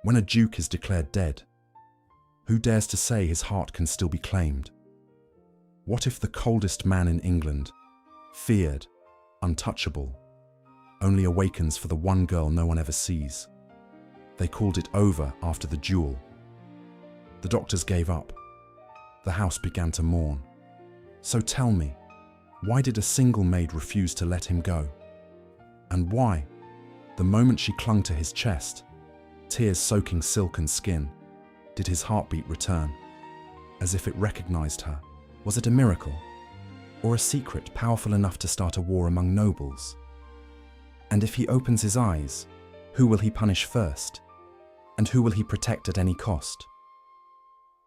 When a duke is declared dead, who dares to say his heart can still be claimed? What if the coldest man in England, feared, untouchable, only awakens for the one girl no one ever sees? They called it over after the duel. The doctors gave up. The house began to mourn. So tell me, why did a single maid refuse to let him go? And why, the moment she clung to his chest, tears soaking silk and skin, did his heartbeat return, as if it recognized her? Was it a miracle, or a secret powerful enough to start a war among nobles? And if he opens his eyes, who will he punish first? And who will he protect at any cost?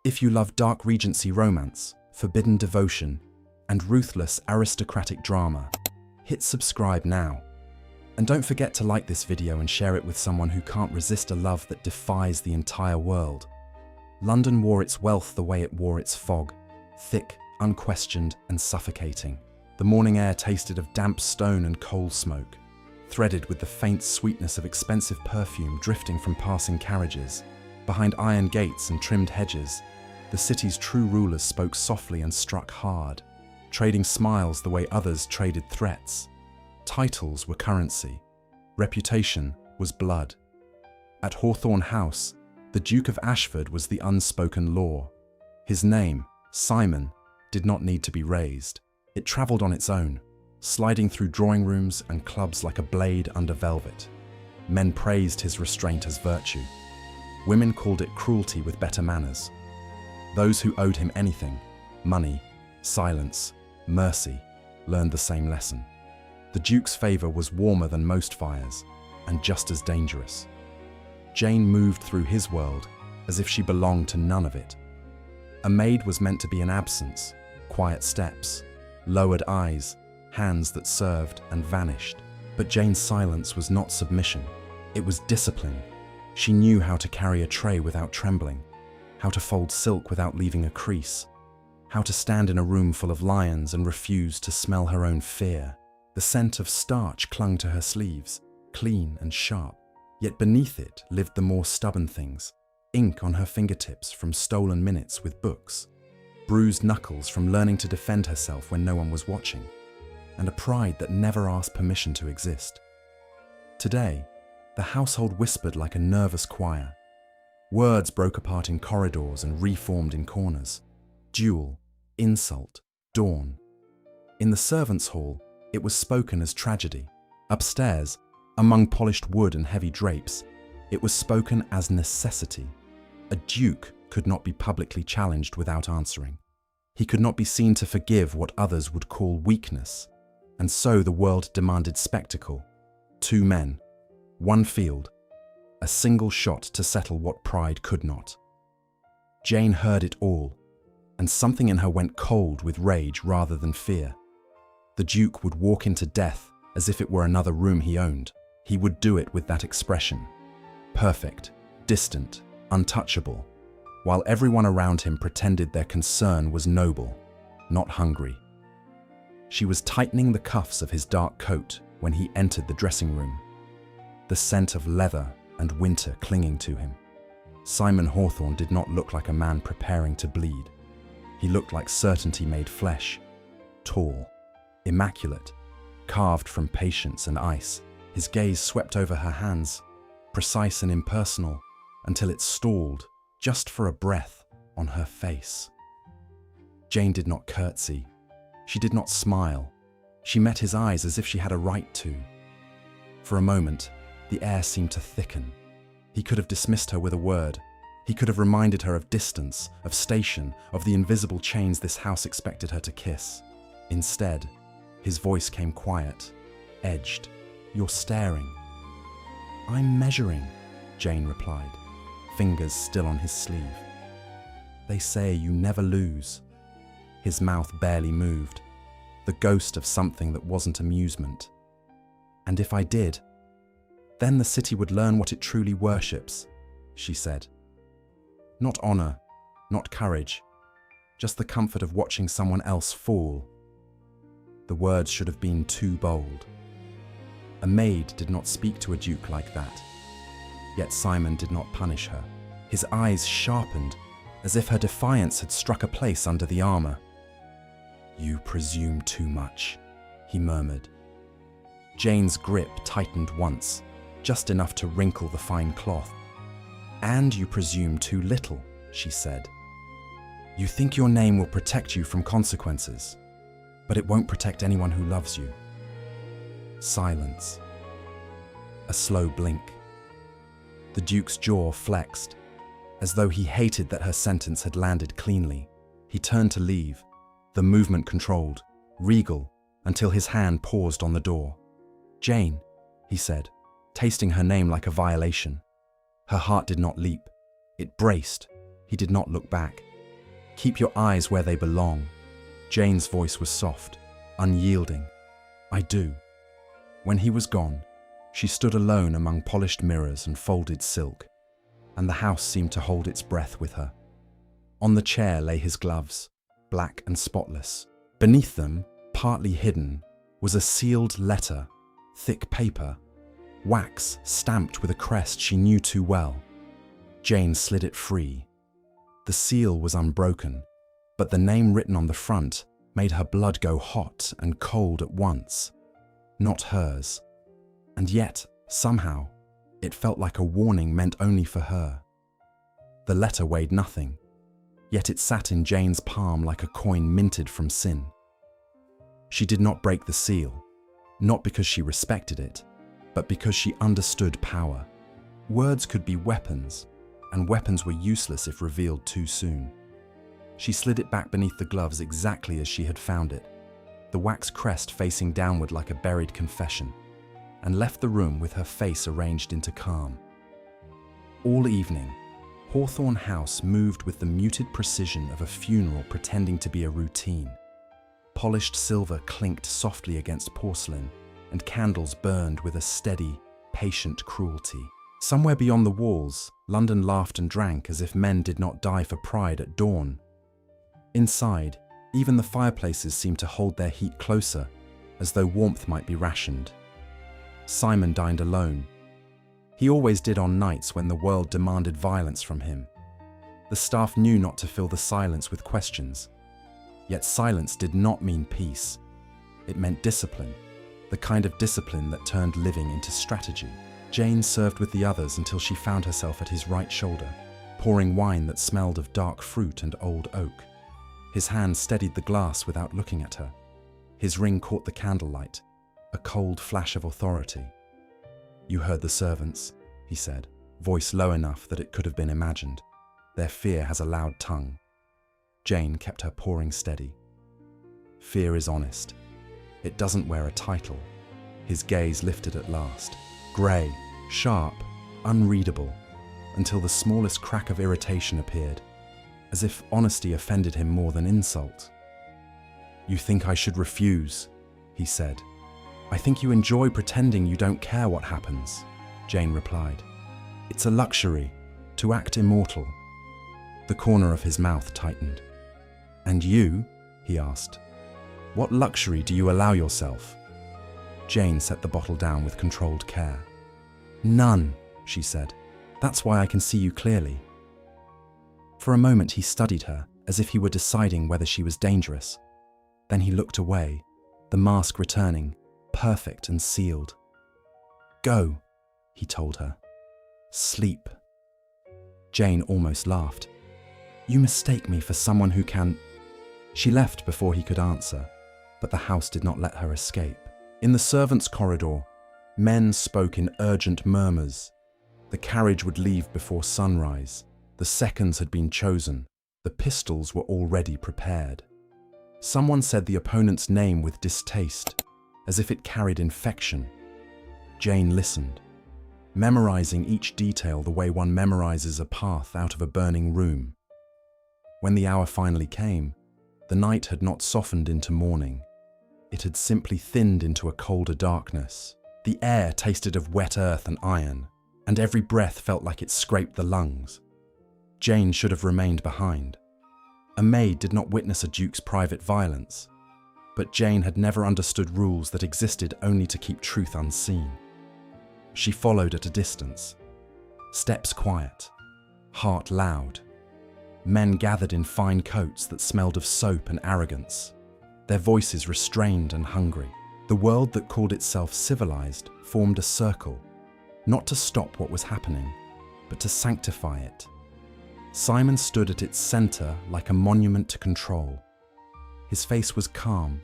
If you love dark Regency romance, forbidden devotion, and ruthless aristocratic drama, hit subscribe now. And don't forget to like this video and share it with someone who can't resist a love that defies the entire world. London wore its wealth the way it wore its fog, thick, unquestioned, and suffocating. The morning air tasted of damp stone and coal smoke, threaded with the faint sweetness of expensive perfume drifting from passing carriages. Behind iron gates and trimmed hedges, the city's true rulers spoke softly and struck hard, trading smiles the way others traded threats. Titles were currency. Reputation was blood. At Hawthorne House, the Duke of Ashford was the unspoken law. His name, Simon, did not need to be raised. It travelled on its own, sliding through drawing rooms and clubs like a blade under velvet. Men praised his restraint as virtue. Women called it cruelty with better manners. Those who owed him anything, money, silence, mercy, learned the same lesson. The Duke's favour was warmer than most fires, and just as dangerous. Jane moved through his world as if she belonged to none of it. A maid was meant to be an absence, quiet steps, lowered eyes, hands that served and vanished. But Jane's silence was not submission, it was discipline. She knew how to carry a tray without trembling, how to fold silk without leaving a crease, how to stand in a room full of lions and refuse to smell her own fear. The scent of starch clung to her sleeves, clean and sharp, yet beneath it lived the more stubborn things: ink on her fingertips from stolen minutes with books, bruised knuckles from learning to defend herself when no one was watching, and a pride that never asked permission to exist. Today, the household whispered like a nervous choir. Words broke apart in corridors and reformed in corners. Duel, insult, dawn. In the servants' hall, it was spoken as tragedy. Upstairs, among polished wood and heavy drapes, it was spoken as necessity. A duke could not be publicly challenged without answering. He could not be seen to forgive what others would call weakness. And so the world demanded spectacle. 2 men, 1 field, a single shot to settle what pride could not. Jane heard it all, and something in her went cold with rage rather than fear. The Duke would walk into death as if it were another room he owned. He would do it with that expression. Perfect, distant, untouchable, while everyone around him pretended their concern was noble, not hungry. She was tightening the cuffs of his dark coat when he entered the dressing room, the scent of leather and winter clinging to him. Simon Hawthorne did not look like a man preparing to bleed. He looked like certainty made flesh, tall, immaculate, carved from patience and ice. His gaze swept over her hands, precise and impersonal, until it stalled, just for a breath, on her face. Jane did not curtsy. She did not smile. She met his eyes as if she had a right to. For a moment, the air seemed to thicken. He could have dismissed her with a word. He could have reminded her of distance, of station, of the invisible chains this house expected her to kiss. Instead, his voice came quiet, edged. "You're staring." "I'm measuring," Jane replied, fingers still on his sleeve. "They say you never lose." His mouth barely moved, the ghost of something that wasn't amusement. "And if I did, then the city would learn what it truly worships," she said. "Not honor, not courage, just the comfort of watching someone else fall." The words should have been too bold. A maid did not speak to a duke like that. Yet Simon did not punish her. His eyes sharpened, as if her defiance had struck a place under the armor. "You presume too much," he murmured. Jane's grip tightened once, just enough to wrinkle the fine cloth. "And you presume too little," she said. "You think your name will protect you from consequences, but it won't protect anyone who loves you." Silence. A slow blink. The Duke's jaw flexed, as though he hated that her sentence had landed cleanly. He turned to leave, the movement controlled, regal, until his hand paused on the door. "Jane," he said, tasting her name like a violation. Her heart did not leap. It braced. He did not look back. "Keep your eyes where they belong." Jane's voice was soft, unyielding. "I do." When he was gone, she stood alone among polished mirrors and folded silk, and the house seemed to hold its breath with her. On the chair lay his gloves, black and spotless. Beneath them, partly hidden, was a sealed letter, thick paper, wax stamped with a crest she knew too well. Jane slid it free. The seal was unbroken, but the name written on the front made her blood go hot and cold at once. Not hers. And yet, somehow, it felt like a warning meant only for her. The letter weighed nothing, yet it sat in Jane's palm like a coin minted from sin. She did not break the seal, not because she respected it, but because she understood power. Words could be weapons, and weapons were useless if revealed too soon. She slid it back beneath the gloves exactly as she had found it, the wax crest facing downward like a buried confession, and left the room with her face arranged into calm. All evening, Hawthorne House moved with the muted precision of a funeral pretending to be a routine. Polished silver clinked softly against porcelain, and candles burned with a steady, patient cruelty. Somewhere beyond the walls, London laughed and drank as if men did not die for pride at dawn. Inside, even the fireplaces seemed to hold their heat closer, as though warmth might be rationed. Simon dined alone. He always did on nights when the world demanded violence from him. The staff knew not to fill the silence with questions. Yet silence did not mean peace. It meant discipline, the kind of discipline that turned living into strategy. Jane served with the others until she found herself at his right shoulder, pouring wine that smelled of dark fruit and old oak. His hand steadied the glass without looking at her. His ring caught the candlelight, a cold flash of authority. "You heard the servants," he said, voice low enough that it could have been imagined. "Their fear has a loud tongue." Jane kept her pouring steady. "Fear is honest. It doesn't wear a title." His gaze lifted at last, grey, sharp, unreadable, until the smallest crack of irritation appeared, as if honesty offended him more than insult. "You think I should refuse," he said. "I think you enjoy pretending you don't care what happens," Jane replied. "It's a luxury, to act immortal." The corner of his mouth tightened. "And you?" he asked. "What luxury do you allow yourself?" Jane set the bottle down with controlled care. "None," she said. "That's why I can see you clearly." For a moment he studied her, as if he were deciding whether she was dangerous. Then he looked away, the mask returning, perfect and sealed. "Go," he told her. "Sleep." Jane almost laughed. "You mistake me for someone who can—" She left before he could answer, but the house did not let her escape. In the servants' corridor, men spoke in urgent murmurs. The carriage would leave before sunrise. The seconds had been chosen. The pistols were already prepared. Someone said the opponent's name with distaste, as if it carried infection. Jane listened, memorizing each detail the way one memorizes a path out of a burning room. When the hour finally came, the night had not softened into morning. It had simply thinned into a colder darkness. The air tasted of wet earth and iron, and every breath felt like it scraped the lungs. Jane should have remained behind. A maid did not witness a duke's private violence, but Jane had never understood rules that existed only to keep truth unseen. She followed at a distance. Steps quiet, heart loud. Men gathered in fine coats that smelled of soap and arrogance, their voices restrained and hungry. The world that called itself civilized formed a circle, not to stop what was happening, but to sanctify it. Simon stood at its center like a monument to control. His face was calm,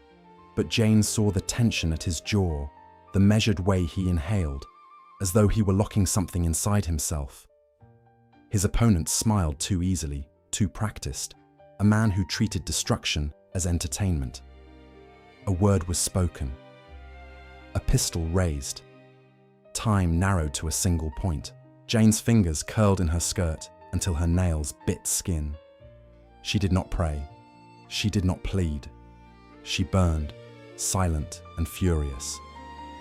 but Jane saw the tension at his jaw, the measured way he inhaled, as though he were locking something inside himself. His opponent smiled too easily, too practiced, a man who treated destruction as entertainment. A word was spoken. A pistol raised. Time narrowed to a single point. Jane's fingers curled in her skirt until her nails bit skin. She did not pray. She did not plead. She burned, silent and furious,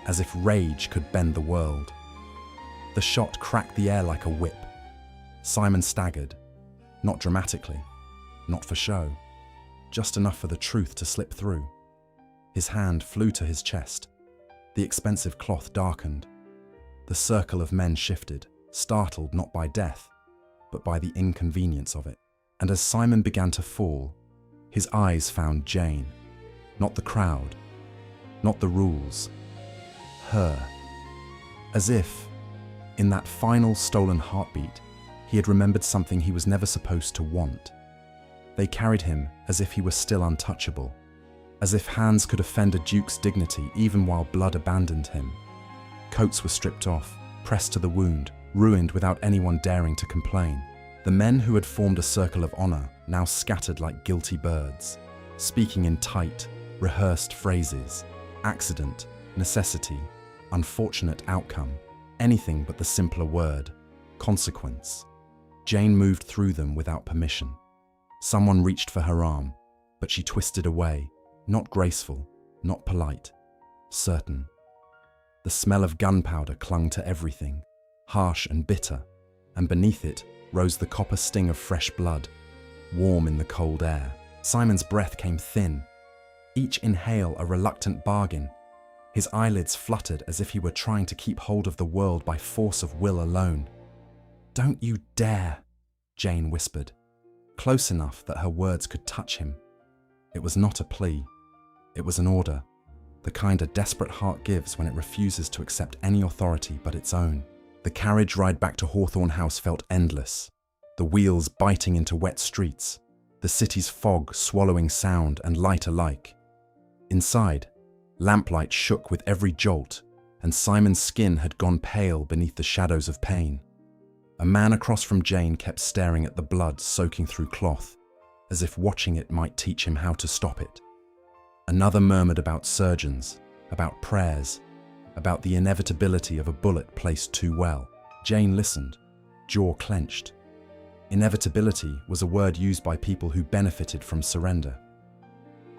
as if rage could bend the world. The shot cracked the air like a whip. Simon staggered, not dramatically, not for show, just enough for the truth to slip through. His hand flew to his chest. The expensive cloth darkened. The circle of men shifted, startled not by death, but by the inconvenience of it. And as Simon began to fall, his eyes found Jane, not the crowd, not the rules, her. As if, in that final stolen heartbeat, he had remembered something he was never supposed to want. They carried him as if he were still untouchable, as if hands could offend a duke's dignity even while blood abandoned him. Coats were stripped off, pressed to the wound, ruined without anyone daring to complain. The men who had formed a circle of honor now scattered like guilty birds, speaking in tight, rehearsed phrases. Accident, necessity, unfortunate outcome, anything but the simpler word, consequence. Jane moved through them without permission. Someone reached for her arm, but she twisted away, not graceful, not polite, certain. The smell of gunpowder clung to everything, harsh and bitter, and beneath it rose the copper sting of fresh blood, warm in the cold air. Simon's breath came thin, each inhale a reluctant bargain. His eyelids fluttered as if he were trying to keep hold of the world by force of will alone. "Don't you dare," Jane whispered, close enough that her words could touch him. It was not a plea. It was an order, the kind a desperate heart gives when it refuses to accept any authority but its own. The carriage ride back to Hawthorne House felt endless, the wheels biting into wet streets, the city's fog swallowing sound and light alike. Inside, lamplight shook with every jolt, and Simon's skin had gone pale beneath the shadows of pain. A man across from Jane kept staring at the blood soaking through cloth, as if watching it might teach him how to stop it. Another murmured about surgeons, about prayers, about the inevitability of a bullet placed too well. Jane listened, jaw clenched. Inevitability was a word used by people who benefited from surrender.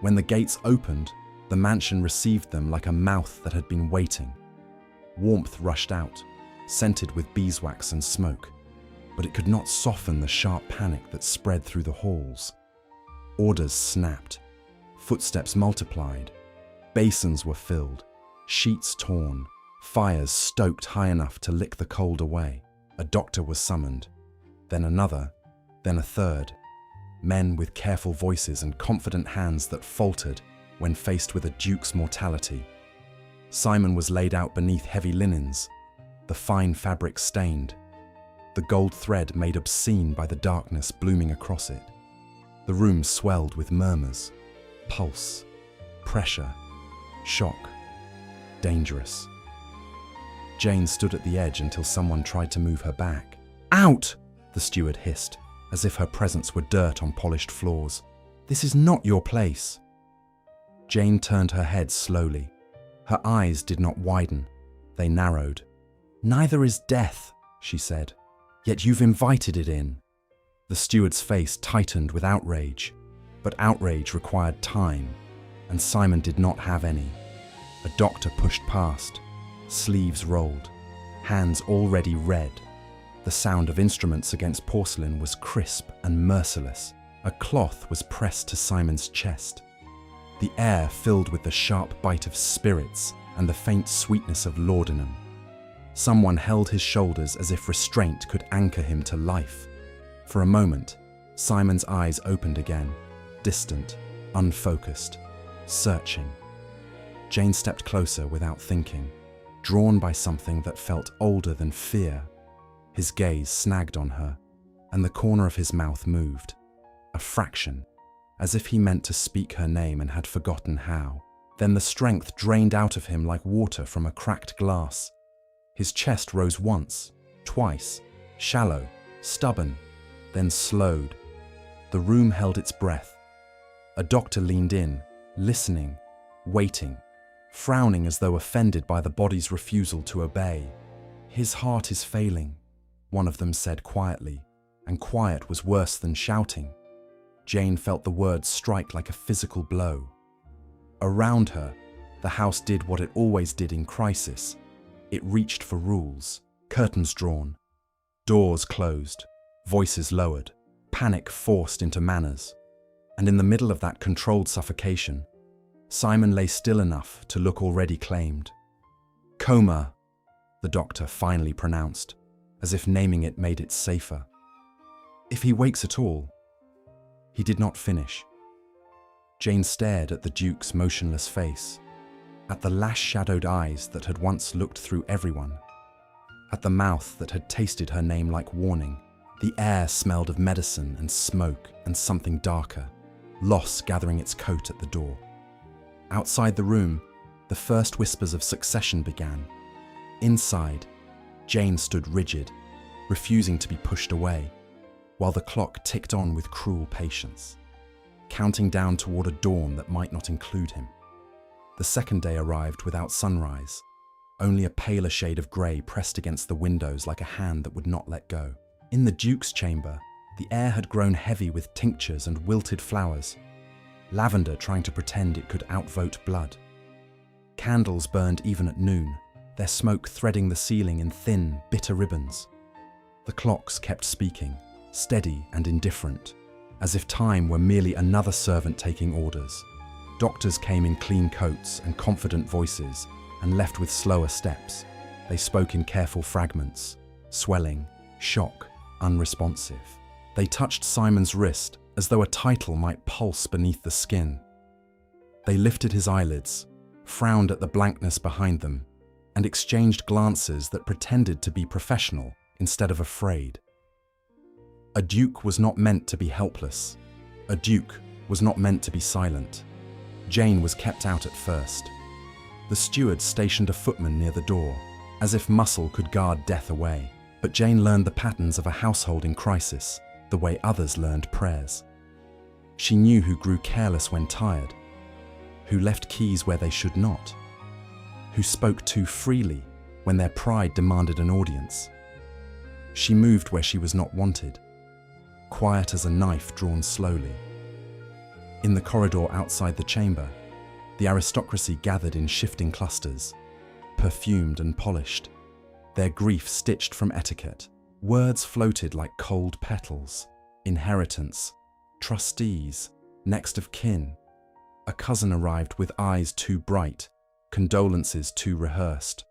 When the gates opened, the mansion received them like a mouth that had been waiting. Warmth rushed out, scented with beeswax and smoke, but it could not soften the sharp panic that spread through the halls. Orders snapped, footsteps multiplied, basins were filled, sheets torn, fires stoked high enough to lick the cold away. A doctor was summoned, then another, then a third. Men with careful voices and confident hands that faltered when faced with a duke's mortality. Simon was laid out beneath heavy linens, the fine fabric stained, the gold thread made obscene by the darkness blooming across it. The room swelled with murmurs, pulse, pressure, shock, dangerous. Jane stood at the edge until someone tried to move her back. "Out!" the steward hissed, as if her presence were dirt on polished floors. "This is not your place." Jane turned her head slowly. Her eyes did not widen, they narrowed. "Neither is death," she said, "yet you've invited it in." The steward's face tightened with outrage, but outrage required time, and Simon did not have any. A doctor pushed past, sleeves rolled, hands already red. The sound of instruments against porcelain was crisp and merciless. A cloth was pressed to Simon's chest. The air filled with the sharp bite of spirits and the faint sweetness of laudanum. Someone held his shoulders as if restraint could anchor him to life. For a moment, Simon's eyes opened again, distant, unfocused, searching. Jane stepped closer without thinking, drawn by something that felt older than fear. His gaze snagged on her, and the corner of his mouth moved, a fraction, as if he meant to speak her name and had forgotten how. Then the strength drained out of him like water from a cracked glass. His chest rose once, twice, shallow, stubborn, then slowed. The room held its breath. A doctor leaned in, listening, waiting, frowning as though offended by the body's refusal to obey. "His heart is failing," one of them said quietly, and quiet was worse than shouting. Jane felt the words strike like a physical blow. Around her, the house did what it always did in crisis. It reached for rules, curtains drawn, doors closed, voices lowered, panic forced into manners. And in the middle of that controlled suffocation, Simon lay still enough to look already claimed. "Coma," the doctor finally pronounced, as if naming it made it safer. "If he wakes at all." He did not finish. Jane stared at the Duke's motionless face, at the lash-shadowed eyes that had once looked through everyone, at the mouth that had tasted her name like warning. The air smelled of medicine and smoke and something darker, loss gathering its coat at the door. Outside the room, the first whispers of succession began. Inside, Jane stood rigid, refusing to be pushed away, while the clock ticked on with cruel patience, counting down toward a dawn that might not include him. The second day arrived without sunrise, only a paler shade of grey pressed against the windows like a hand that would not let go. In the Duke's chamber, the air had grown heavy with tinctures and wilted flowers, lavender trying to pretend it could outvote blood. Candles burned even at noon, their smoke threading the ceiling in thin, bitter ribbons. The clocks kept speaking, steady and indifferent, as if time were merely another servant taking orders. Doctors came in clean coats and confident voices and left with slower steps. They spoke in careful fragments, swelling, shock, unresponsive. They touched Simon's wrist as though a title might pulse beneath the skin. They lifted his eyelids, frowned at the blankness behind them, and exchanged glances that pretended to be professional instead of afraid. A duke was not meant to be helpless. A duke was not meant to be silent. Jane was kept out at first. The steward stationed a footman near the door, as if muscle could guard death away. But Jane learned the patterns of a household in crisis, the way others learned prayers. She knew who grew careless when tired, who left keys where they should not, who spoke too freely when their pride demanded an audience. She moved where she was not wanted, quiet as a knife drawn slowly. In the corridor outside the chamber, the aristocracy gathered in shifting clusters, perfumed and polished, their grief stitched from etiquette. Words floated like cold petals. Inheritance, trustees, next of kin. A cousin arrived with eyes too bright, condolences too rehearsed.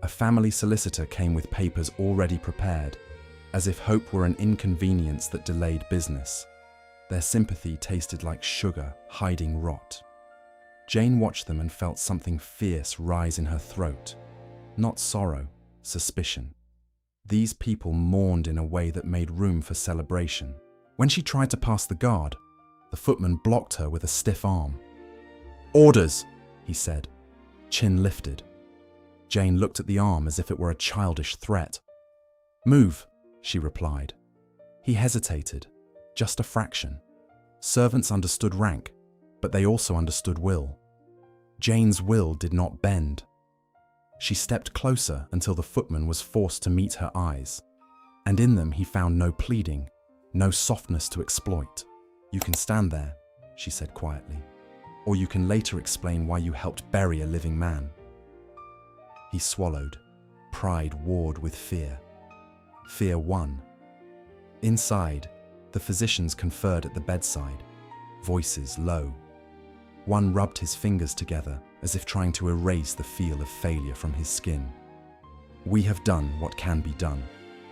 A family solicitor came with papers already prepared, as if hope were an inconvenience that delayed business. Their sympathy tasted like sugar hiding rot. Jane watched them and felt something fierce rise in her throat. Not sorrow, suspicion. These people mourned in a way that made room for celebration. When she tried to pass the guard, the footman blocked her with a stiff arm. "Orders," he said, chin lifted. Jane looked at the arm as if it were a childish threat. "Move," she replied. He hesitated, just a fraction. Servants understood rank, but they also understood will. Jane's will did not bend. She stepped closer until the footman was forced to meet her eyes, and in them he found no pleading, no softness to exploit. "You can stand there," she said quietly, "or you can later explain why you helped bury a living man." He swallowed, pride warred with fear. Fear won. Inside, the physicians conferred at the bedside, voices low. One rubbed his fingers together as if trying to erase the feel of failure from his skin. "We have done what can be done,"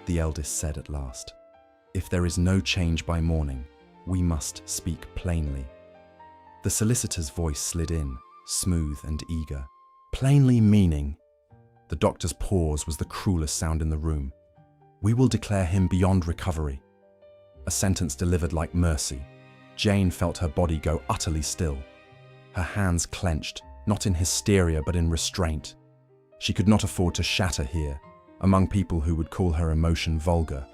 the eldest said at last. "If there is no change by morning, we must speak plainly." The solicitor's voice slid in, smooth and eager. "Plainly meaning?" The doctor's pause was the cruelest sound in the room. "We will declare him beyond recovery." A sentence delivered like mercy. Jane felt her body go utterly still. Her hands clenched, not in hysteria but in restraint. She could not afford to shatter here, among people who would call her emotion vulgar.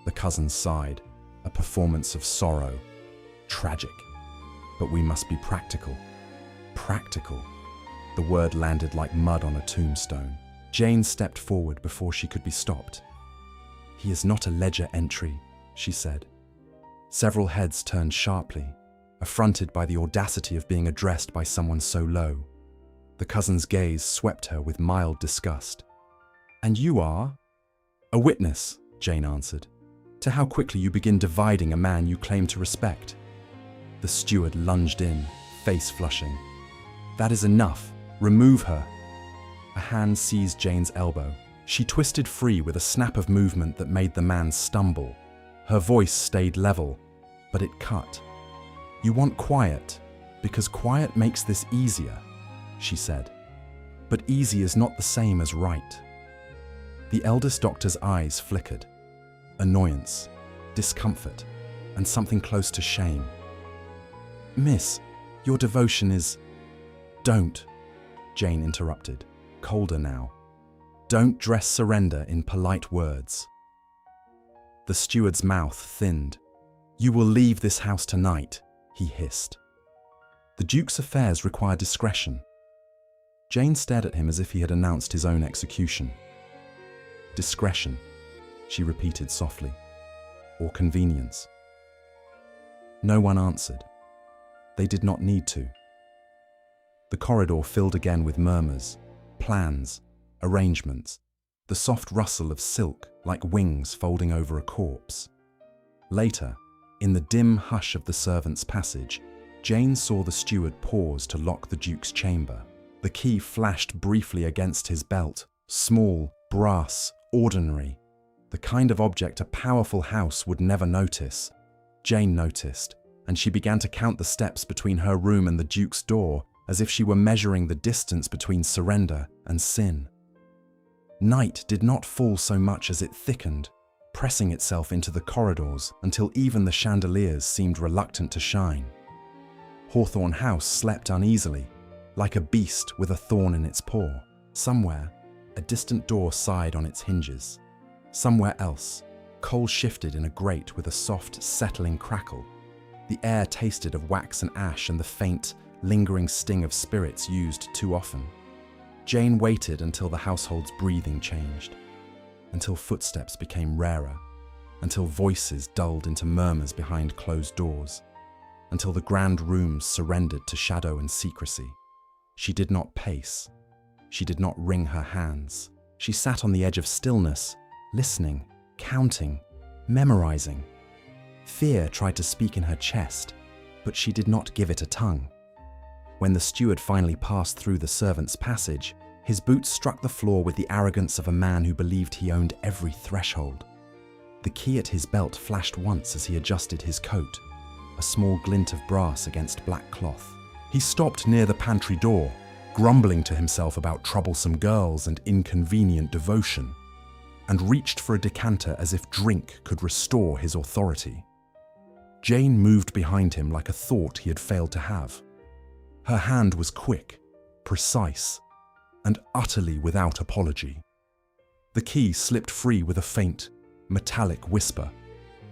The cousins sighed, a performance of sorrow. Tragic. But we must be practical. Practical. The word landed like mud on a tombstone. Jane stepped forward before she could be stopped. "He is not a ledger entry," she said. Several heads turned sharply, affronted by the audacity of being addressed by someone so low. The cousin's gaze swept her with mild disgust. "And you are?" "A witness," Jane answered, "to how quickly you begin dividing a man you claim to respect." The steward lunged in, face flushing. "That is enough. Remove her." A hand seized Jane's elbow. She twisted free with a snap of movement that made the man stumble. Her voice stayed level, but it cut. "You want quiet, because quiet makes this easier," she said. "But easy is not the same as right." The eldest doctor's eyes flickered. Annoyance, discomfort, and something close to shame. "Miss, your devotion is—" "Don't," Jane interrupted, colder now. "Don't dress surrender in polite words." The steward's mouth thinned. "You will leave this house tonight," he hissed. "The Duke's affairs require discretion." Jane stared at him as if he had announced his own execution. "Discretion," she repeated softly. "Or convenience." No one answered. They did not need to. The corridor filled again with murmurs, plans, arrangements, the soft rustle of silk like wings folding over a corpse. Later, in the dim hush of the servants' passage, Jane saw the steward pause to lock the Duke's chamber. The key flashed briefly against his belt, small, brass, ordinary, the kind of object a powerful house would never notice. Jane noticed, and she began to count the steps between her room and the Duke's door as if she were measuring the distance between surrender and sin. Night did not fall so much as it thickened, pressing itself into the corridors until even the chandeliers seemed reluctant to shine. Hawthorne House slept uneasily, like a beast with a thorn in its paw. Somewhere, a distant door sighed on its hinges. Somewhere else, coal shifted in a grate with a soft, settling crackle. The air tasted of wax and ash and the faint, lingering sting of spirits used too often. Jane waited until the household's breathing changed, until footsteps became rarer, until voices dulled into murmurs behind closed doors, until the grand rooms surrendered to shadow and secrecy. She did not pace. She did not wring her hands. She sat on the edge of stillness, listening, counting, memorizing. Fear tried to speak in her chest, but she did not give it a tongue. When the steward finally passed through the servants' passage, his boots struck the floor with the arrogance of a man who believed he owned every threshold. The key at his belt flashed once as he adjusted his coat, a small glint of brass against black cloth. He stopped near the pantry door, grumbling to himself about troublesome girls and inconvenient devotion, and reached for a decanter as if drink could restore his authority. Jane moved behind him like a thought he had failed to have. Her hand was quick, precise, and utterly without apology. The key slipped free with a faint, metallic whisper,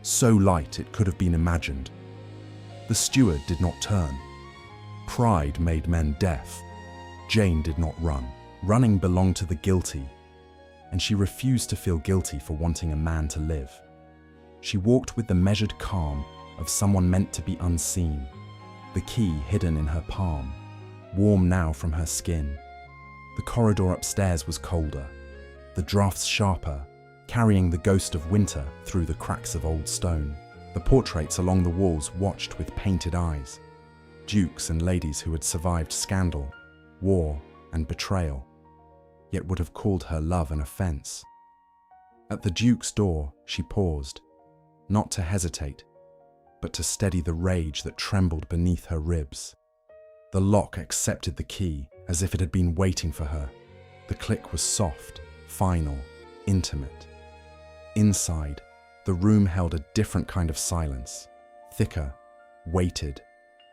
so light it could have been imagined. The steward did not turn. Pride made men deaf. Jane did not run. Running belonged to the guilty, and she refused to feel guilty for wanting a man to live. She walked with the measured calm of someone meant to be unseen, the key hidden in her palm, warm now from her skin. The corridor upstairs was colder, the draughts sharper, carrying the ghost of winter through the cracks of old stone. The portraits along the walls watched with painted eyes, dukes and ladies who had survived scandal, war, and betrayal. yet would have called her love an offence. At the Duke's door, she paused, not to hesitate, but to steady the rage that trembled beneath her ribs. The lock accepted the key as if it had been waiting for her. The click was soft, final, intimate. Inside, the room held a different kind of silence, thicker, weighted,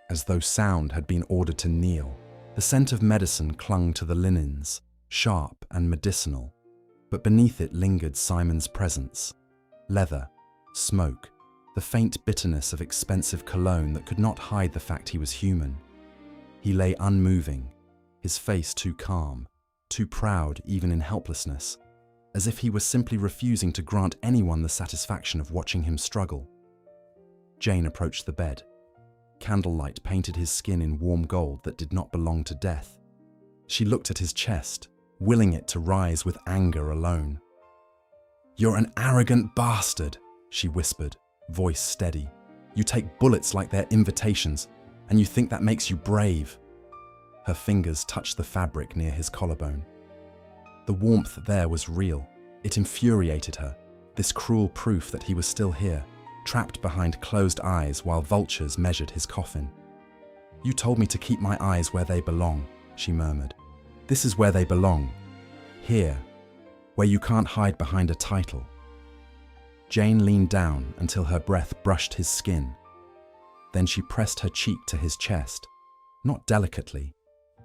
as though sound had been ordered to kneel. The scent of medicine clung to the linens, sharp and medicinal, but beneath it lingered Simon's presence. Leather, smoke, the faint bitterness of expensive cologne that could not hide the fact he was human. He lay unmoving, his face too calm, too proud even in helplessness, as if he was simply refusing to grant anyone the satisfaction of watching him struggle. Jane approached the bed. Candlelight painted his skin in warm gold that did not belong to death. She looked at his chest, willing it to rise with anger alone. "You're an arrogant bastard," she whispered, voice steady. "You take bullets like they're invitations, and you think that makes you brave." Her fingers touched the fabric near his collarbone. The warmth there was real. It infuriated her, this cruel proof that he was still here, trapped behind closed eyes while vultures measured his coffin. "You told me to keep my eyes where they belong," she murmured. "This is where they belong. Here, where you can't hide behind a title." Jane leaned down until her breath brushed his skin. Then she pressed her cheek to his chest, not delicately,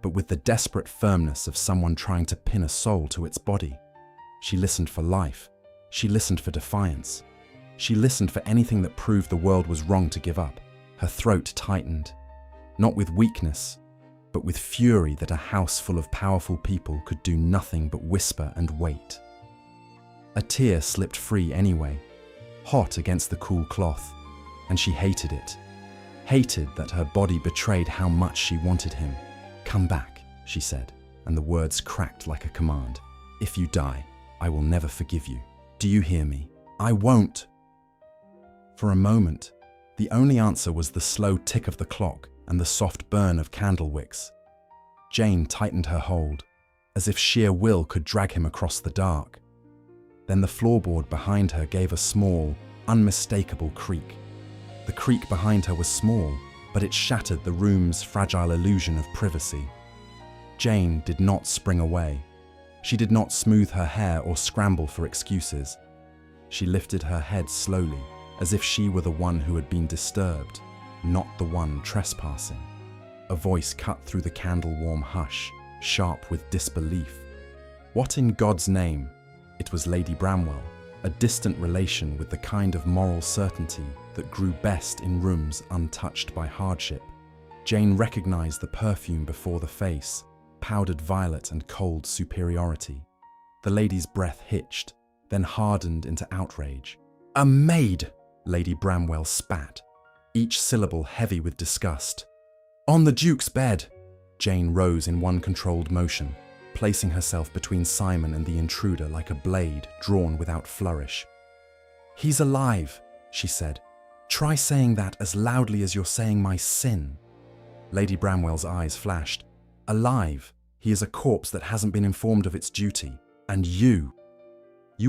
but with the desperate firmness of someone trying to pin a soul to its body. She listened for life. She listened for defiance. She listened for anything that proved the world was wrong to give up. Her throat tightened, not with weakness, but with fury that a house full of powerful people could do nothing but whisper and wait. A tear slipped free anyway, hot against the cool cloth, and she hated it. Hated that her body betrayed how much she wanted him. "Come back," she said, and the words cracked like a command. "If you die, I will never forgive you. Do you hear me? I won't." For a moment, the only answer was the slow tick of the clock and the soft burn of candle wicks. Jane tightened her hold, as if sheer will could drag him across the dark. Then the floorboard behind her gave a small, unmistakable creak. The creak behind her was small, but it shattered the room's fragile illusion of privacy. Jane did not spring away. She did not smooth her hair or scramble for excuses. She lifted her head slowly, as if she were the one who had been disturbed, not the one trespassing. A voice cut through the candle-warm hush, sharp with disbelief. What in God's name? It was Lady Bramwell, a distant relation with the kind of moral certainty that grew best in rooms untouched by hardship. Jane recognized the perfume before the face, powdered violet and cold superiority. The lady's breath hitched, then hardened into outrage. "A maid!" Lady Bramwell spat, each syllable heavy with disgust. "On the Duke's bed!" Jane rose in one controlled motion, placing herself between Simon and the intruder like a blade drawn without flourish. "He's alive," she said. "Try saying that as loudly as you're saying my sin." Lady Bramwell's eyes flashed. "Alive? He is a corpse that hasn't been informed of its duty. And you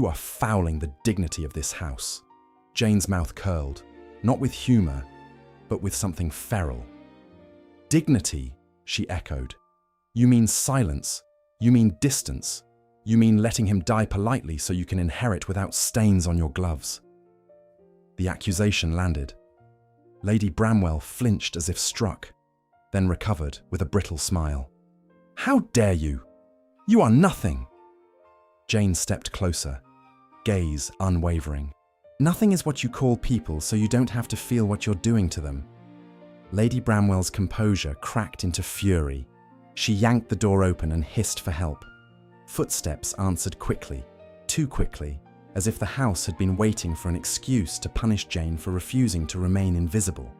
are fouling the dignity of this house." Jane's mouth curled, not with humor, but with something feral. "Dignity?" she echoed. "You mean silence? You mean distance? You mean letting him die politely so you can inherit without stains on your gloves?" The accusation landed. Lady Bramwell flinched as if struck, then recovered with a brittle smile. "How dare you? You are nothing." Jane stepped closer, gaze unwavering. "Nothing is what you call people, so you don't have to feel what you're doing to them." Lady Bramwell's composure cracked into fury. She yanked the door open and hissed for help. Footsteps answered quickly, too quickly, as if the house had been waiting for an excuse to punish Jane for refusing to remain invisible.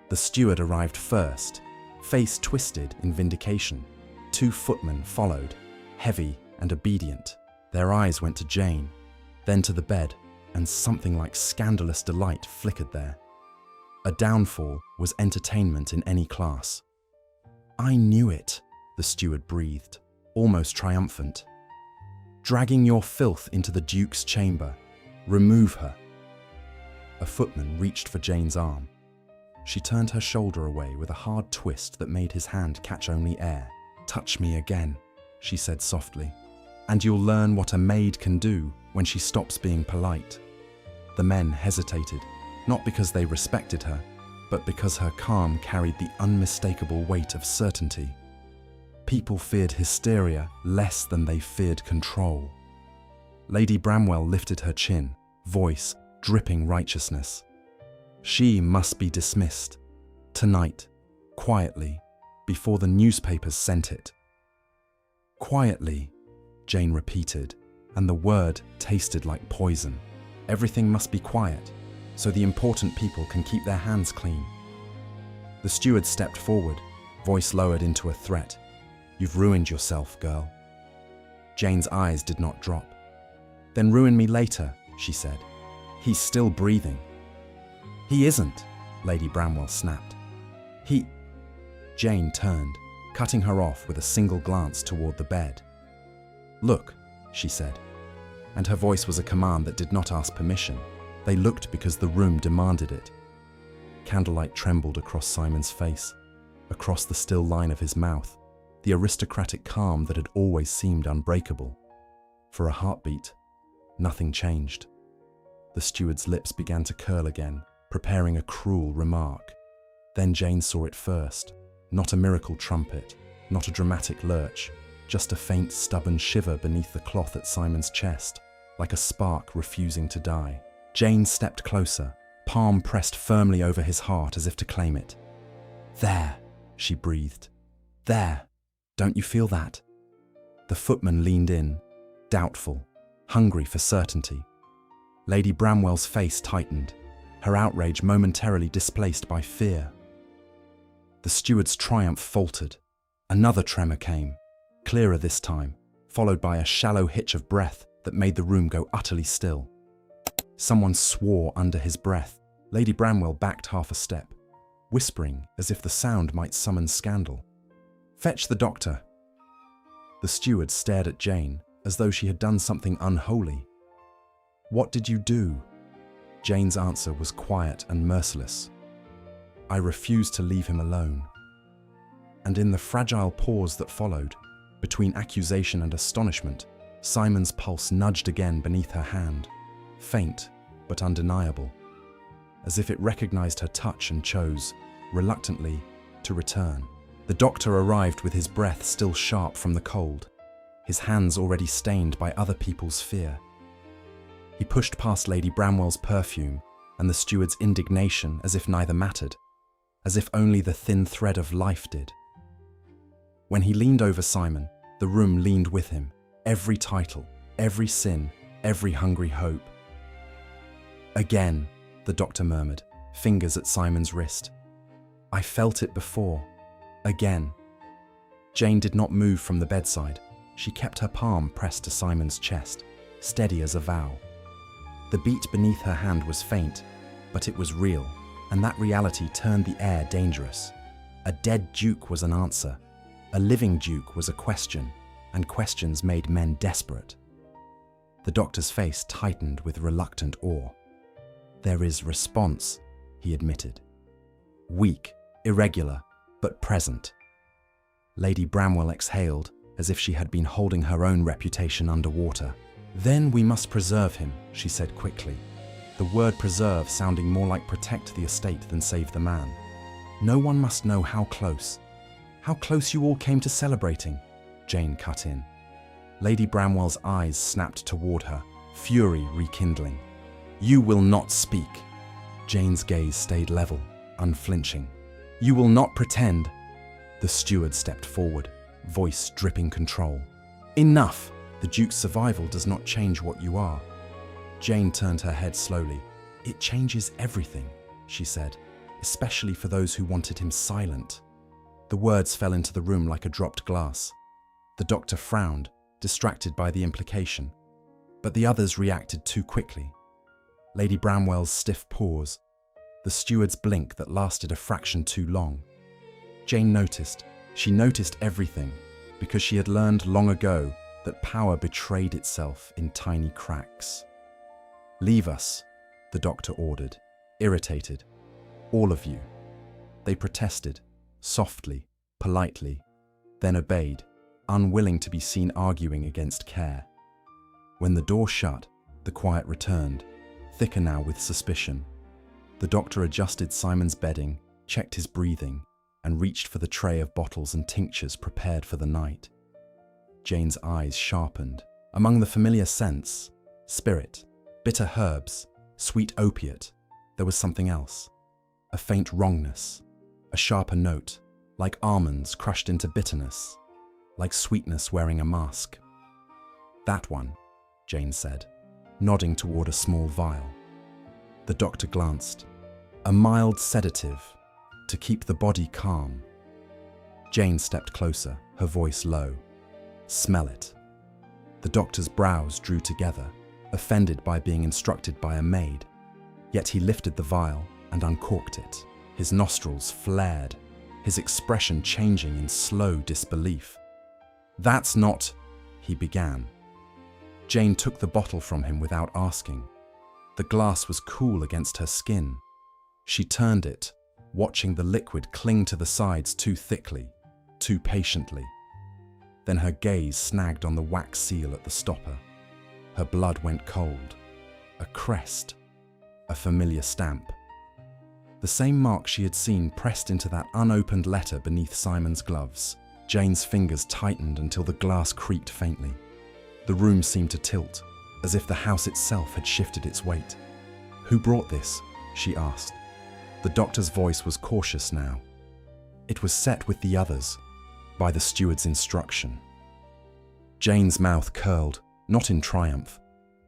The steward arrived first, face twisted in vindication. 2 footmen followed, heavy and obedient. Their eyes went to Jane, then to the bed, and something like scandalous delight flickered there. A downfall was entertainment in any class. "I knew it," the steward breathed, almost triumphant. dragging your filth into the Duke's chamber. Remove her." A footman reached for Jane's arm. She turned her shoulder away with a hard twist that made his hand catch only air. "Touch me again," she said softly, "and you'll learn what a maid can do when she stops being polite." The men hesitated, not because they respected her, but because her calm carried the unmistakable weight of certainty. People feared hysteria less than they feared control. Lady Bramwell lifted her chin, voice dripping righteousness. She must be dismissed. Tonight, quietly, before the newspapers sent it. "Quietly," Jane repeated, and the word tasted like poison. Everything must be quiet, so the important people can keep their hands clean. The steward stepped forward, voice lowered into a threat. "You've ruined yourself, girl." Jane's eyes did not drop. "Then ruin me later," she said. "He's still breathing." "He isn't," Lady Bramwell snapped. "He—" Jane turned, cutting her off with a single glance toward the bed. "Look," she said, and her voice was a command that did not ask permission. They looked because the room demanded it. Candlelight trembled across Simon's face, across the still line of his mouth, the aristocratic calm that had always seemed unbreakable. For a heartbeat, nothing changed. The steward's lips began to curl again, preparing a cruel remark. Then Jane saw it first. Not a miracle trumpet, not a dramatic lurch, just a faint, stubborn shiver beneath the cloth at Simon's chest, like a spark refusing to die. Jane stepped closer, palm pressed firmly over his heart as if to claim it. "There," she breathed. "There. Don't you feel that?" The footman leaned in, doubtful, hungry for certainty. Lady Bramwell's face tightened, her outrage momentarily displaced by fear. The steward's triumph faltered. Another tremor came, clearer this time, followed by a shallow hitch of breath that made the room go utterly still. Someone swore under his breath. Lady Bramwell backed half a step, whispering as if the sound might summon scandal. "Fetch the doctor." The steward stared at Jane as though she had done something unholy. "What did you do?" Jane's answer was quiet and merciless. "I refused to leave him alone." And in the fragile pause that followed, between accusation and astonishment, Simon's pulse nudged again beneath her hand, faint but undeniable, as if it recognized her touch and chose, reluctantly, to return. The doctor arrived with his breath still sharp from the cold, his hands already stained by other people's fear. He pushed past Lady Bramwell's perfume and the steward's indignation as if neither mattered, as if only the thin thread of life did. When he leaned over Simon, the room leaned with him, every title, every sin, every hungry hope. "Again," the doctor murmured, fingers at Simon's wrist. "I felt it before. Again." Jane did not move from the bedside. She kept her palm pressed to Simon's chest, steady as a vow. The beat beneath her hand was faint, but it was real, and that reality turned the air dangerous. A dead duke was an answer. A living duke was a question, and questions made men desperate. The doctor's face tightened with reluctant awe. "There is response," he admitted. "Weak, irregular, but present." Lady Bramwell exhaled, as if she had been holding her own reputation underwater. "Then we must preserve him," she said quickly, the word preserve sounding more like protect the estate than save the man. "No one must know how close you all came to celebrating," Jane cut in. Lady Bramwell's eyes snapped toward her, fury rekindling. "You will not speak." Jane's gaze stayed level, unflinching. "You will not pretend." The steward stepped forward, voice dripping control. "Enough! The Duke's survival does not change what you are." Jane turned her head slowly. "It changes everything," she said, "especially for those who wanted him silent." The words fell into the room like a dropped glass. The doctor frowned, distracted by the implication, but the others reacted too quickly. Lady Bramwell's stiff pause, the steward's blink that lasted a fraction too long. Jane noticed. She noticed everything, because she had learned long ago that power betrayed itself in tiny cracks. "Leave us," the doctor ordered, irritated. "All of you." They protested, softly, politely, then obeyed, unwilling to be seen arguing against care. When the door shut, the quiet returned, thicker now with suspicion. The doctor adjusted Simon's bedding, checked his breathing, and reached for the tray of bottles and tinctures prepared for the night. Jane's eyes sharpened. Among the familiar scents, spirit, bitter herbs, sweet opiate, there was something else. A faint wrongness, a sharper note, like almonds crushed into bitterness, like sweetness wearing a mask. "That one," Jane said, nodding toward a small vial. The doctor glanced. "A mild sedative, to keep the body calm." Jane stepped closer, her voice low. "Smell it." The doctor's brows drew together, offended by being instructed by a maid. Yet he lifted the vial and uncorked it. His nostrils flared, his expression changing in slow disbelief. "That's not," he began. Jane took the bottle from him without asking. The glass was cool against her skin. She turned it, watching the liquid cling to the sides too thickly, too patiently. Then her gaze snagged on the wax seal at the stopper. Her blood went cold. A crest, a familiar stamp. The same mark she had seen pressed into that unopened letter beneath Simon's gloves. Jane's fingers tightened until the glass creaked faintly. The room seemed to tilt, as if the house itself had shifted its weight. "Who brought this?" she asked. The doctor's voice was cautious now. "It was set with the others, by the steward's instruction." Jane's mouth curled, not in triumph,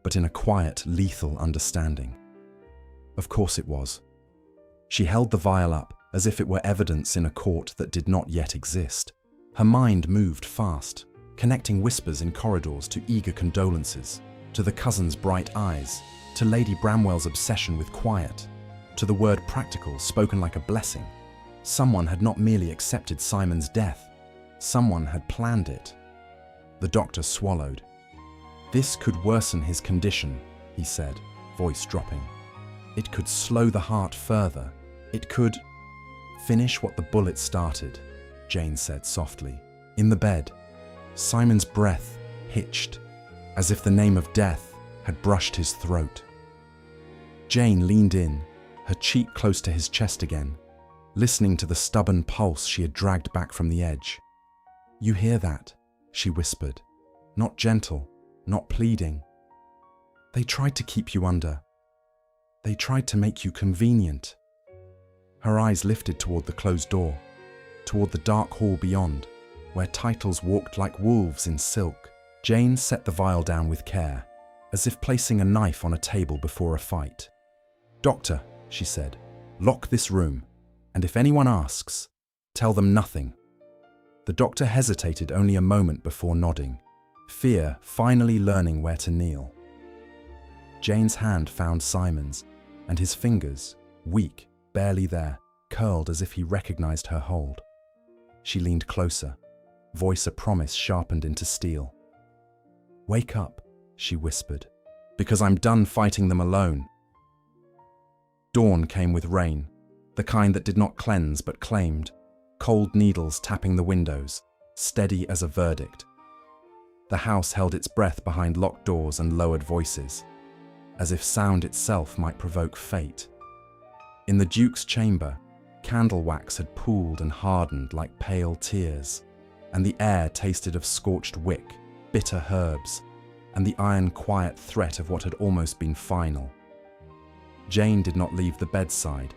but in a quiet, lethal understanding. Of course it was. She held the vial up as if it were evidence in a court that did not yet exist. Her mind moved fast, connecting whispers in corridors to eager condolences, to the cousin's bright eyes, to Lady Bramwell's obsession with quiet, to the word practical spoken like a blessing. Someone had not merely accepted Simon's death, someone had planned it. The doctor swallowed. "This could worsen his condition," he said, voice dropping. "It could slow the heart further. It could—" "Finish what the bullet started," Jane said softly. In the bed, Simon's breath hitched, as if the name of death had brushed his throat. Jane leaned in, her cheek close to his chest again, listening to the stubborn pulse she had dragged back from the edge. "You hear that?" she whispered, not gentle, not pleading. "They tried to keep you under. They tried to make you convenient." Her eyes lifted toward the closed door, toward the dark hall beyond, where titles walked like wolves in silk. Jane set the vial down with care, as if placing a knife on a table before a fight. "Doctor," she said, "lock this room, and if anyone asks, tell them nothing." The doctor hesitated only a moment before nodding, fear finally learning where to kneel. Jane's hand found Simon's, and his fingers, weak, barely there, curled as if he recognized her hold. She leaned closer, voice a promise sharpened into steel. "Wake up," she whispered, "because I'm done fighting them alone." Dawn came with rain, the kind that did not cleanse but claimed, cold needles tapping the windows, steady as a verdict. The house held its breath behind locked doors and lowered voices, as if sound itself might provoke fate. In the Duke's chamber, candle wax had pooled and hardened like pale tears, and the air tasted of scorched wick, bitter herbs, and the iron quiet threat of what had almost been final. Jane did not leave the bedside.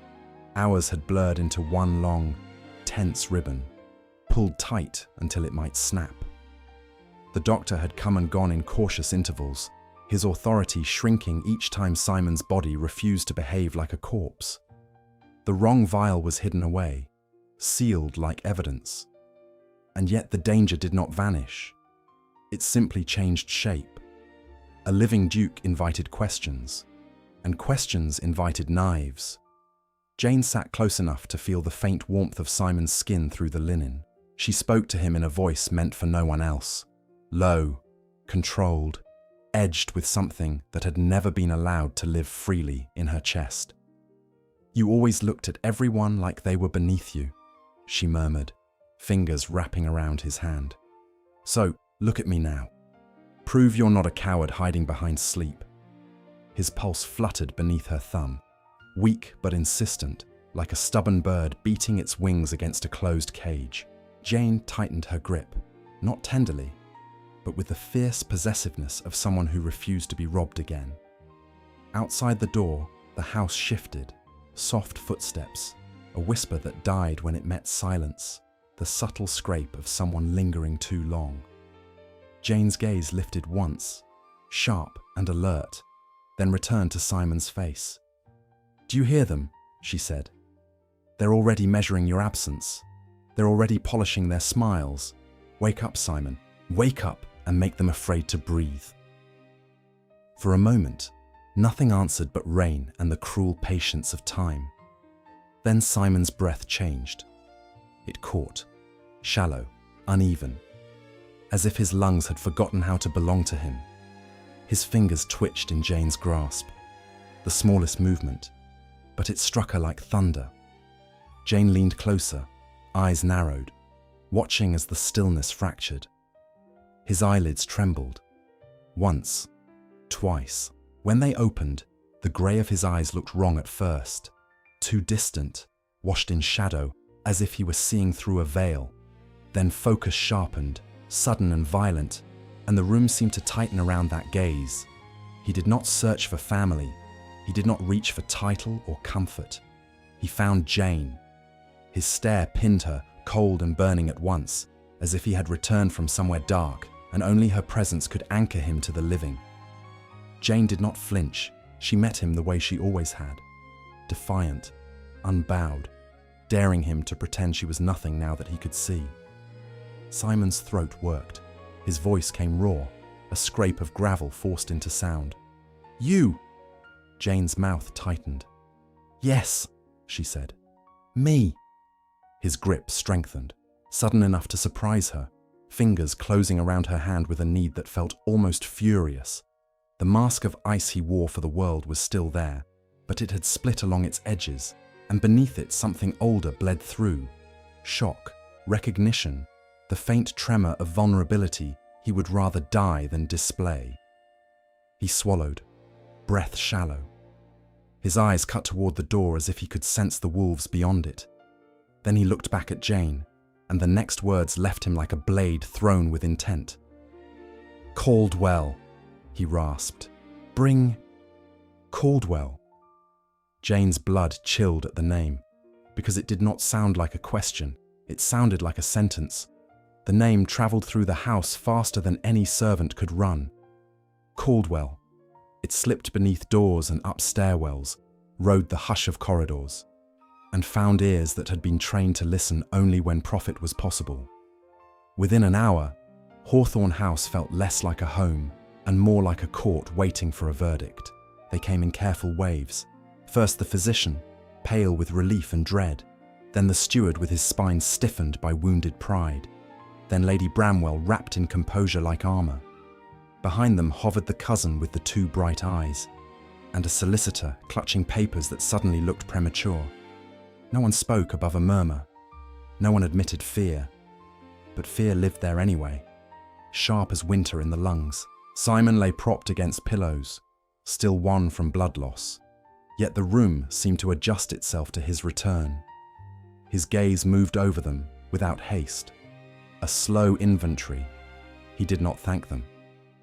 Hours had blurred into one long, tense ribbon, pulled tight until it might snap. The doctor had come and gone in cautious intervals, his authority shrinking each time Simon's body refused to behave like a corpse. The wrong vial was hidden away, sealed like evidence. And yet the danger did not vanish. It simply changed shape. A living duke invited questions, and questions invited knives. Jane sat close enough to feel the faint warmth of Simon's skin through the linen. She spoke to him in a voice meant for no one else, low, controlled, edged with something that had never been allowed to live freely in her chest. "You always looked at everyone like they were beneath you," she murmured, fingers wrapping around his hand. "So, look at me now. Prove you're not a coward hiding behind sleep." His pulse fluttered beneath her thumb, weak but insistent, like a stubborn bird beating its wings against a closed cage. Jane tightened her grip, not tenderly, but with the fierce possessiveness of someone who refused to be robbed again. Outside the door, the house shifted, soft footsteps, a whisper that died when it met silence, the subtle scrape of someone lingering too long. Jane's gaze lifted once, sharp and alert, then returned to Simon's face. "Do you hear them?" she said. "They're already measuring your absence. They're already polishing their smiles. Wake up, Simon. Wake up and make them afraid to breathe." For a moment, nothing answered but rain and the cruel patience of time. Then Simon's breath changed. It caught, shallow, uneven, as if his lungs had forgotten how to belong to him. His fingers twitched in Jane's grasp, the smallest movement, but it struck her like thunder. Jane leaned closer, eyes narrowed, watching as the stillness fractured. His eyelids trembled. Once, twice. When they opened, the grey of his eyes looked wrong at first, too distant, washed in shadow, as if he were seeing through a veil. Then focus sharpened, sudden and violent, and the room seemed to tighten around that gaze. He did not search for family. He did not reach for title or comfort. He found Jane. His stare pinned her, cold and burning at once, as if he had returned from somewhere dark, and only her presence could anchor him to the living. Jane did not flinch. She met him the way she always had, defiant, unbowed, daring him to pretend she was nothing now that he could see. Simon's throat worked. His voice came raw, a scrape of gravel forced into sound. "You!" Jane's mouth tightened. "Yes," she said. "Me." His grip strengthened, sudden enough to surprise her, fingers closing around her hand with a need that felt almost furious. The mask of ice he wore for the world was still there, but it had split along its edges, and beneath it something older bled through. Shock, recognition, the faint tremor of vulnerability he would rather die than display. He swallowed, breath shallow. His eyes cut toward the door as if he could sense the wolves beyond it. Then he looked back at Jane, and the next words left him like a blade thrown with intent. "Caldwell," he rasped. "Bring Caldwell." Jane's blood chilled at the name, because it did not sound like a question. It sounded like a sentence. The name traveled through the house faster than any servant could run. Caldwell. It slipped beneath doors and up stairwells, rode the hush of corridors, and found ears that had been trained to listen only when profit was possible. Within an hour, Hawthorne House felt less like a home and more like a court waiting for a verdict. They came in careful waves. First the physician, pale with relief and dread, then the steward with his spine stiffened by wounded pride, then Lady Bramwell wrapped in composure like armour. Behind them hovered the cousin with the two bright eyes, and a solicitor clutching papers that suddenly looked premature. No one spoke above a murmur. No one admitted fear. But fear lived there anyway, sharp as winter in the lungs. Simon lay propped against pillows, still wan from blood loss. Yet the room seemed to adjust itself to his return. His gaze moved over them without haste. A slow inventory. He did not thank them.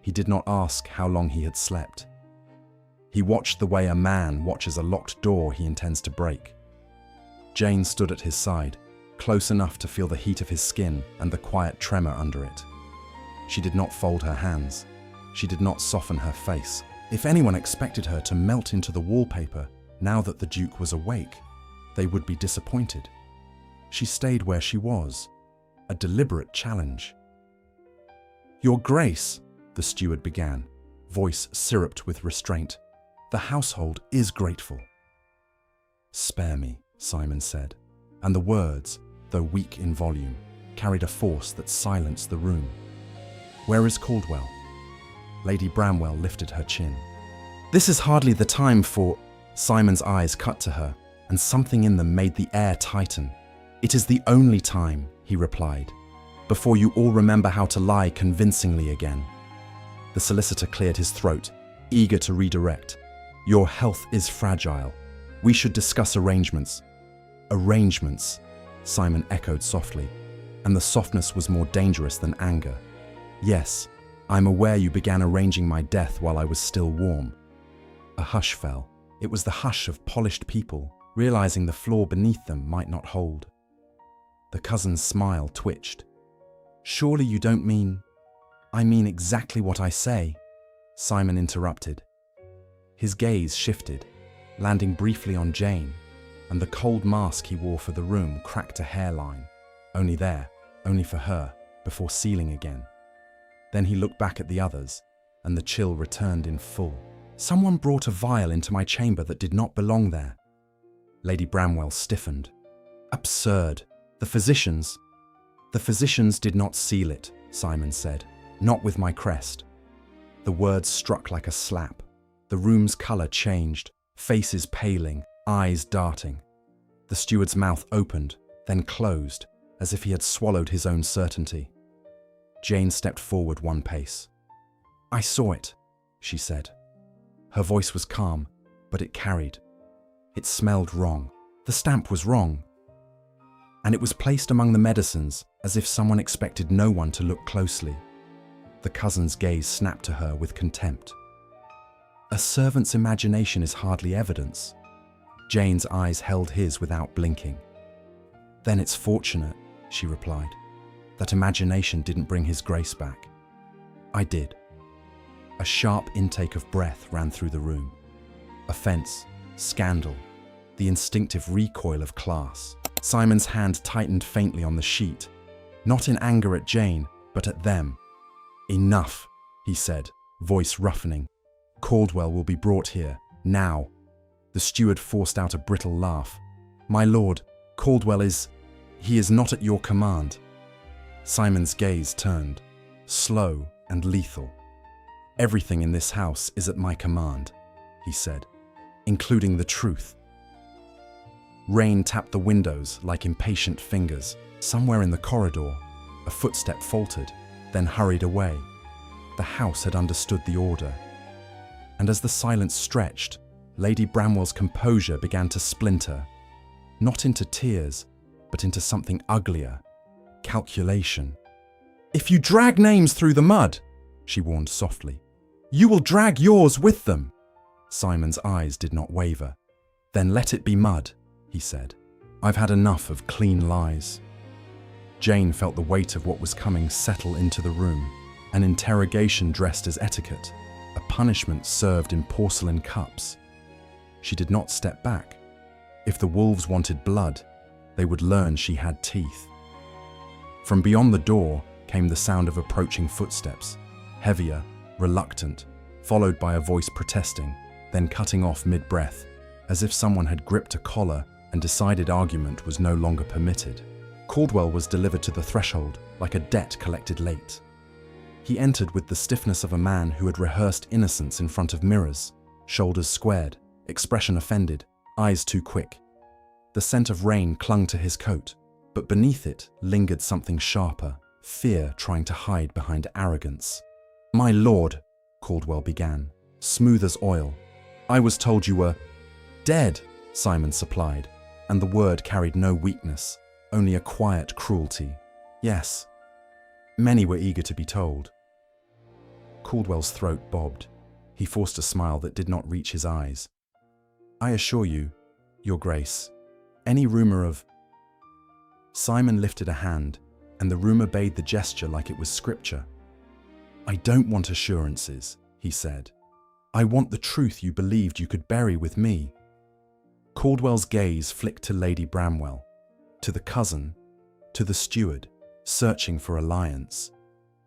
He did not ask how long he had slept. He watched the way a man watches a locked door he intends to break. Jane stood at his side, close enough to feel the heat of his skin and the quiet tremor under it. She did not fold her hands. She did not soften her face. If anyone expected her to melt into the wallpaper now that the Duke was awake, they would be disappointed. She stayed where she was, a deliberate challenge. "Your Grace," the steward began, voice syruped with restraint, "the household is grateful." "Spare me," Simon said, and the words, though weak in volume, carried a force that silenced the room. "Where is Caldwell?" Lady Bramwell lifted her chin. This is hardly the time for... Simon's eyes cut to her, and something in them made the air tighten. It is the only time, he replied, before you all remember how to lie convincingly again. The solicitor cleared his throat, eager to redirect. Your health is fragile. We should discuss arrangements. Arrangements, Simon echoed softly, and the softness was more dangerous than anger. Yes, I'm aware you began arranging my death while I was still warm. A hush fell. It was the hush of polished people, realizing the floor beneath them might not hold. The cousin's smile twitched. Surely you don't mean... I mean exactly what I say, Simon interrupted. His gaze shifted, landing briefly on Jane, and the cold mask he wore for the room cracked a hairline. Only there, only for her, before sealing again. Then he looked back at the others, and the chill returned in full. Someone brought a vial into my chamber that did not belong there. Lady Bramwell stiffened. Absurd. The physicians did not seal it, Simon said. Not with my crest. The words struck like a slap. The room's colour changed, faces paling, eyes darting. The steward's mouth opened, then closed, as if he had swallowed his own certainty. Jane stepped forward one pace. I saw it, she said. Her voice was calm, but it carried. It smelled wrong. The stamp was wrong. And it was placed among the medicines as if someone expected no one to look closely. The cousin's gaze snapped to her with contempt. A servant's imagination is hardly evidence. Jane's eyes held his without blinking. Then it's fortunate, she replied, that imagination didn't bring his grace back. I did. A sharp intake of breath ran through the room. Offence, scandal, the instinctive recoil of class. Simon's hand tightened faintly on the sheet, not in anger at Jane, but at them. Enough, he said, voice roughening. Caldwell will be brought here, now. The steward forced out a brittle laugh. My lord, Caldwell he is not at your command. Simon's gaze turned, slow and lethal. Everything in this house is at my command, he said, including the truth. Rain tapped the windows like impatient fingers. Somewhere in the corridor, a footstep faltered, then hurried away. The house had understood the order. And as the silence stretched, Lady Bramwell's composure began to splinter, not into tears, but into something uglier, calculation. If you drag names through the mud, she warned softly, you will drag yours with them. Simon's eyes did not waver. Then let it be mud, he said. I've had enough of clean lies. Jane felt the weight of what was coming settle into the room, an interrogation dressed as etiquette, a punishment served in porcelain cups. She did not step back. If the wolves wanted blood, they would learn she had teeth. From beyond the door came the sound of approaching footsteps, heavier, reluctant, followed by a voice protesting, then cutting off mid-breath, as if someone had gripped a collar and decided argument was no longer permitted. Caldwell was delivered to the threshold like a debt collected late. He entered with the stiffness of a man who had rehearsed innocence in front of mirrors, shoulders squared, expression offended, eyes too quick. The scent of rain clung to his coat, but beneath it lingered something sharper, fear trying to hide behind arrogance. My lord, Caldwell began, smooth as oil. I was told you were dead, Simon supplied, and the word carried no weakness, only a quiet cruelty. Yes. Many were eager to be told. Caldwell's throat bobbed. He forced a smile that did not reach his eyes. I assure you, Your Grace, any rumour of... Simon lifted a hand, and the room obeyed the gesture like it was scripture. I don't want assurances, he said. I want the truth you believed you could bury with me. Caldwell's gaze flicked to Lady Bramwell, to the cousin, to the steward, searching for alliance.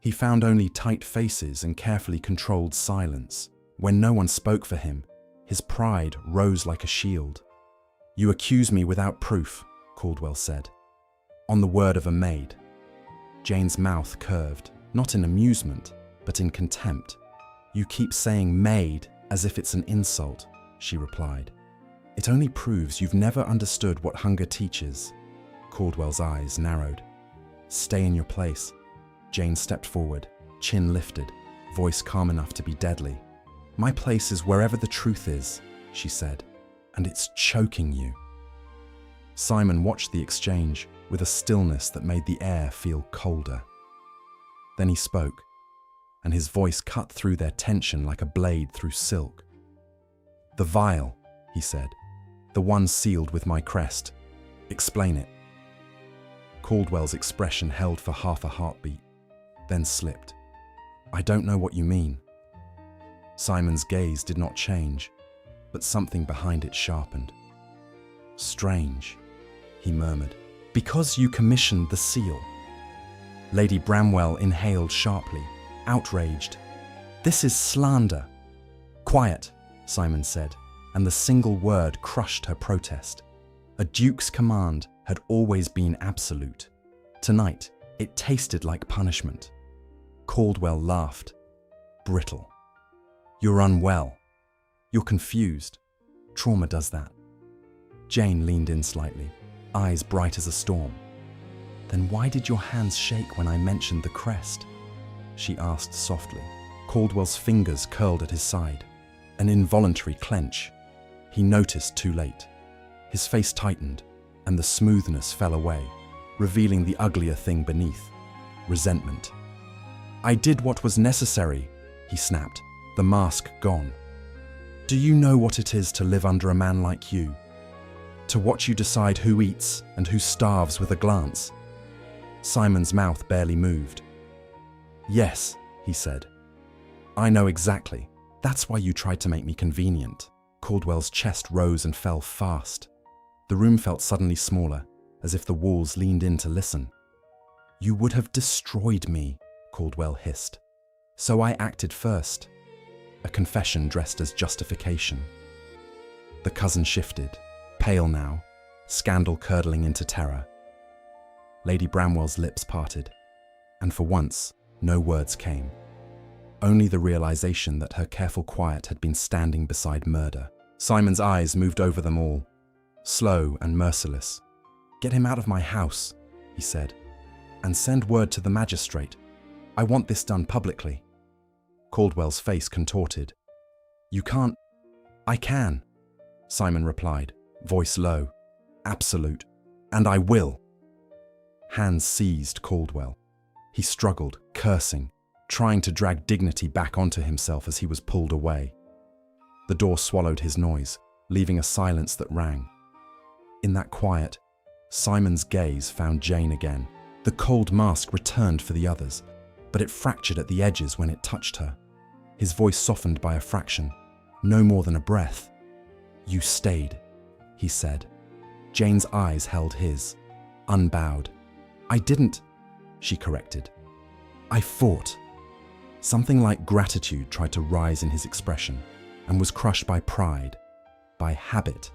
He found only tight faces and carefully controlled silence. When no one spoke for him, his pride rose like a shield. You accuse me without proof, Caldwell said. On the word of a maid. Jane's mouth curved, not in amusement, but in contempt. You keep saying Maid as if it's an insult, she replied. It only proves you've never understood what hunger teaches. Caldwell's eyes narrowed. Stay in your place. Jane stepped forward, chin lifted, voice calm enough to be deadly. My place is wherever the truth is, she said, and it's choking you. Simon watched the exchange with a stillness that made the air feel colder. Then he spoke, and his voice cut through their tension like a blade through silk. The vial, he said, the one sealed with my crest. Explain it. Caldwell's expression held for half a heartbeat, then slipped. I don't know what you mean. Simon's gaze did not change, but something behind it sharpened. Strange, he murmured. Because you commissioned the seal. Lady Bramwell inhaled sharply, outraged. This is slander. Quiet, Simon said, and the single word crushed her protest. A duke's command had always been absolute. Tonight, it tasted like punishment. Caldwell laughed. Brittle. You're unwell. You're confused. Trauma does that. Jane leaned in slightly, eyes bright as a storm. Then why did your hands shake when I mentioned the crest? She asked softly. Caldwell's fingers curled at his side, an involuntary clench. He noticed too late. His face tightened, and the smoothness fell away, revealing the uglier thing beneath, resentment. I did what was necessary, he snapped, the mask gone. Do you know what it is to live under a man like you? To watch you decide who eats and who starves with a glance? Simon's mouth barely moved. Yes, he said. I know exactly. That's why you tried to make me convenient. Caldwell's chest rose and fell fast. The room felt suddenly smaller, as if the walls leaned in to listen. You would have destroyed me, Caldwell hissed. So I acted first. A confession dressed as justification. The cousin shifted, pale now, scandal curdling into terror. Lady Bramwell's lips parted, and for once, no words came. Only the realization that her careful quiet had been standing beside murder. Simon's eyes moved over them all, slow and merciless. Get him out of my house, he said, and send word to the magistrate. I want this done publicly. Caldwell's face contorted. You can't. I can, Simon replied, voice low. Absolute. And I will. Hands seized Caldwell. He struggled, cursing, trying to drag dignity back onto himself as he was pulled away. The door swallowed his noise, leaving a silence that rang. In that quiet, Simon's gaze found Jane again. The cold mask returned for the others, but it fractured at the edges when it touched her. His voice softened by a fraction, no more than a breath. You stayed, he said. Jane's eyes held his, unbowed. I didn't, she corrected. I fought. Something like gratitude tried to rise in his expression and was crushed by pride, by habit,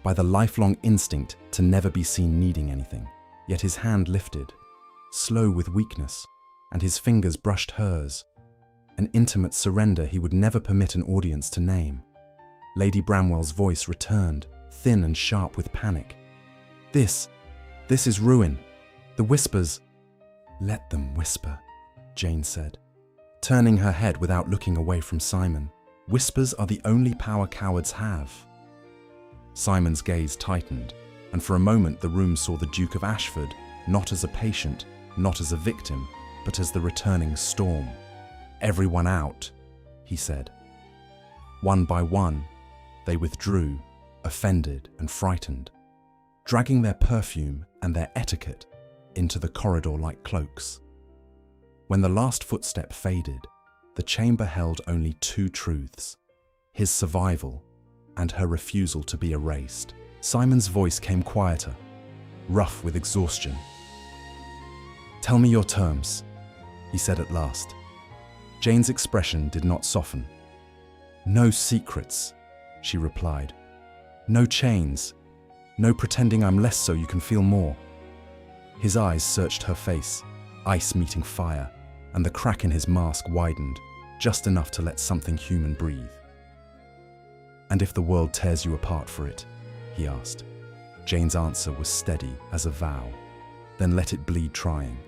by the lifelong instinct to never be seen needing anything. Yet his hand lifted, slow with weakness, and his fingers brushed hers, an intimate surrender he would never permit an audience to name. Lady Bramwell's voice returned, thin and sharp with panic. This is ruin. The whispers. Let them whisper, Jane said, turning her head without looking away from Simon. Whispers are the only power cowards have. Simon's gaze tightened, and for a moment the room saw the Duke of Ashford, not as a patient, not as a victim, but as the returning storm. Everyone out, he said. One by one, they withdrew, offended and frightened, dragging their perfume and their etiquette into the corridor like cloaks. When the last footstep faded, the chamber held only two truths: his survival and her refusal to be erased. Simon's voice came quieter, rough with exhaustion. Tell me your terms, he said at last. Jane's expression did not soften. No secrets, she replied. No chains. No pretending I'm less so you can feel more. His eyes searched her face, ice meeting fire, and the crack in his mask widened. just enough to let something human breathe. "And if the world tears you apart for it?" he asked. Jane's answer was steady as a vow. "Then let it bleed trying."